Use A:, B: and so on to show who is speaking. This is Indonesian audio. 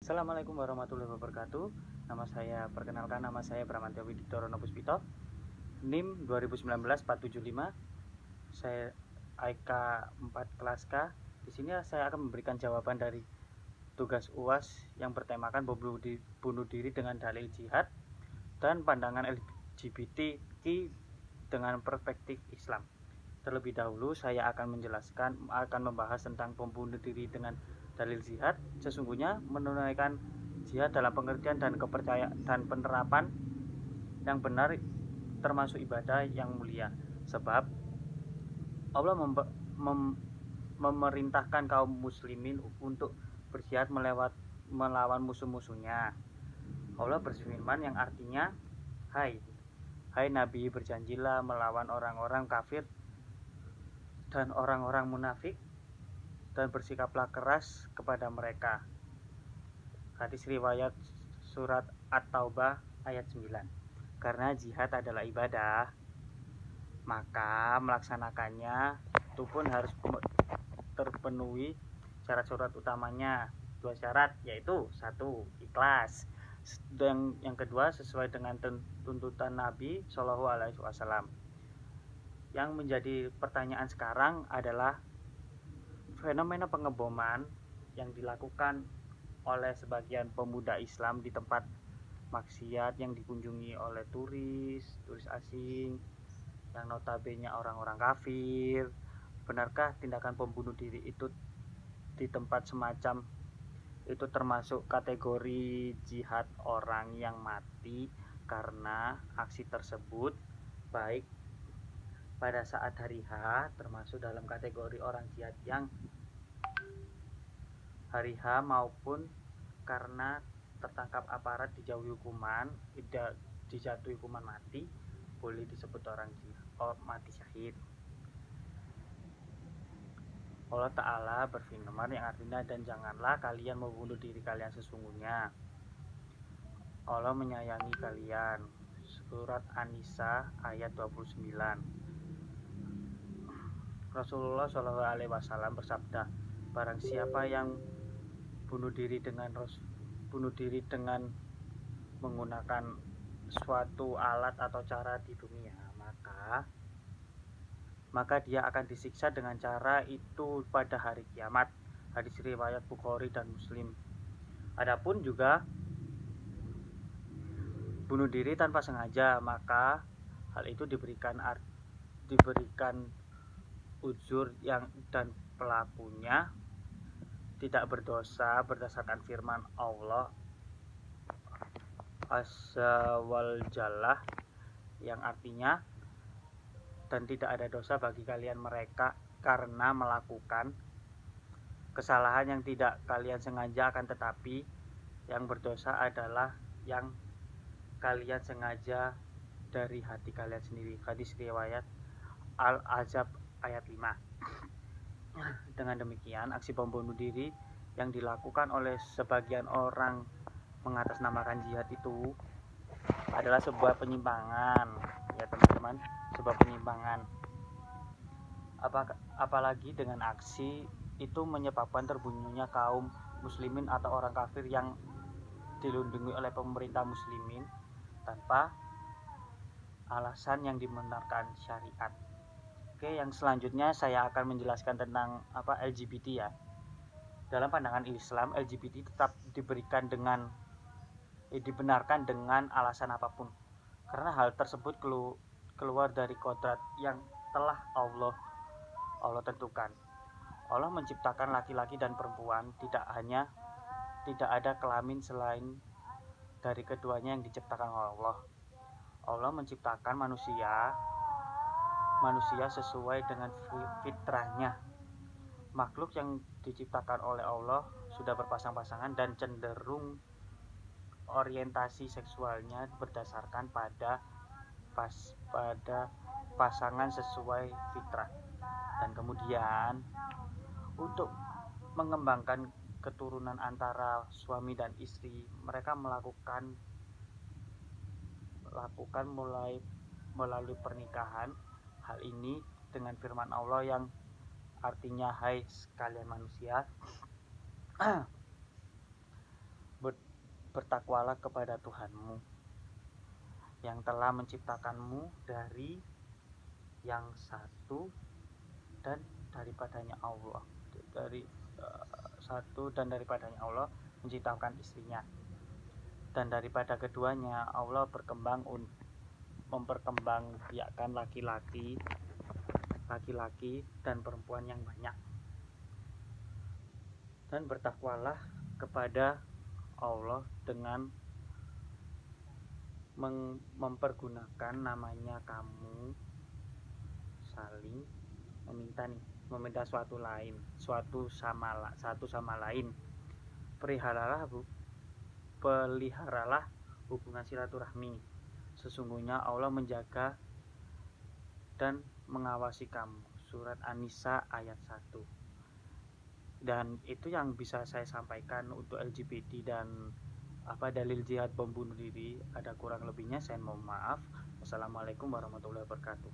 A: Assalamualaikum warahmatullahi wabarakatuh. Nama saya Bramantyo Wididoro Nopuspito. NIM 2019-475. Saya IK 4 kelas K. Di sini saya akan memberikan jawaban dari tugas UAS yang bertemakan bunuh diri dengan dalil jihad dan pandangan LGBTQ dengan perspektif Islam. Terlebih dahulu saya akan membahas tentang pembunuh diri dengan dalil jihad. Sesungguhnya menunaikan jihad dalam pengertian dan kepercayaan dan penerapan yang benar termasuk ibadah yang mulia, sebab Allah memerintahkan kaum muslimin untuk berjihad melawan musuh-musuhnya. Allah berfirman yang artinya, Hai Nabi, berjanjilah melawan orang-orang kafir dan orang-orang munafik, dan bersikaplah keras kepada mereka. Hadis riwayat surat At-Taubah ayat 9. Karena jihad adalah ibadah, maka melaksanakannya itu pun harus terpenuhi syarat-syarat utamanya. 2 syarat, yaitu 1. Ikhlas, dan yang kedua sesuai dengan tuntutan Nabi Shallallahu Alaihi Wasallam. Yang menjadi pertanyaan sekarang adalah fenomena pengeboman yang dilakukan oleh sebagian pemuda Islam di tempat maksiat yang dikunjungi oleh turis asing yang notabene orang-orang kafir. Benarkah tindakan pembunuh diri itu di tempat semacam itu termasuk kategori jihad orang yang mati karena aksi tersebut, baik pada saat hari H, termasuk dalam kategori orang jihad yang hari H, maupun karena tertangkap aparat dijatuhi hukuman mati, boleh disebut orang jihad, mati syahid. Allah Ta'ala berfirman yang artinya, dan janganlah kalian membunuh diri kalian sesungguhnya Allah menyayangi kalian. Surat An-Nisa ayat 29. Rasulullah SAW bersabda, barang siapa yang bunuh diri dengan menggunakan suatu alat atau cara di dunia, maka dia akan disiksa dengan cara itu pada hari kiamat. Hadis riwayat Bukhari dan Muslim. Adapun juga bunuh diri tanpa sengaja, maka hal itu diberikan uzur dan pelakunya tidak berdosa berdasarkan firman Allah Azza wal Jalla yang artinya, dan tidak ada dosa bagi kalian mereka karena melakukan kesalahan yang tidak kalian sengaja, akan tetapi yang berdosa adalah yang kalian sengaja dari hati kalian sendiri. Hadis riwayat Al-Azab ayat 5. Dengan demikian, aksi bom bunuh diri yang dilakukan oleh sebagian orang mengatasnamakan jihad itu adalah sebuah penyimpangan, ya teman-teman, sebuah penyimpangan. Apalagi dengan aksi itu menyebabkan terbunuhnya kaum muslimin atau orang kafir yang dilindungi oleh pemerintah muslimin tanpa alasan yang dibenarkan syariat. Oke, yang selanjutnya saya akan menjelaskan tentang LGBT ya. Dalam pandangan Islam, LGBT tetap dibenarkan dengan alasan apapun, karena hal tersebut keluar dari kodrat yang telah Allah tentukan. Allah menciptakan laki-laki dan perempuan, tidak ada kelamin selain dari keduanya yang diciptakan oleh Allah. Allah menciptakan manusia sesuai dengan fitrahnya. Makhluk yang diciptakan oleh Allah sudah berpasang-pasangan dan cenderung orientasi seksualnya berdasarkan pada pasangan sesuai fitrah. Dan kemudian untuk mengembangkan keturunan antara suami dan istri, mereka melakukan melalui pernikahan. Hal ini dengan firman Allah yang artinya, hai sekalian manusia, bertakwalah kepada Tuhanmu yang telah menciptakanmu dari yang satu dan daripadanya Allah, dari satu dan daripadanya Allah menciptakan istrinya, dan daripada keduanya Allah memperkembangbiakkan laki-laki dan perempuan yang banyak. Dan bertakwalah kepada Allah dengan mempergunakan namanya kamu saling meminta satu sama lain. Peliharalah hubungan silaturahmi. Sesungguhnya Allah menjaga dan mengawasi kamu. Surat An-Nisa ayat 1. Dan itu yang bisa saya sampaikan untuk LGBT dan dalil jihad bom bunuh diri. Ada kurang lebihnya saya mohon maaf. Wassalamualaikum warahmatullahi wabarakatuh.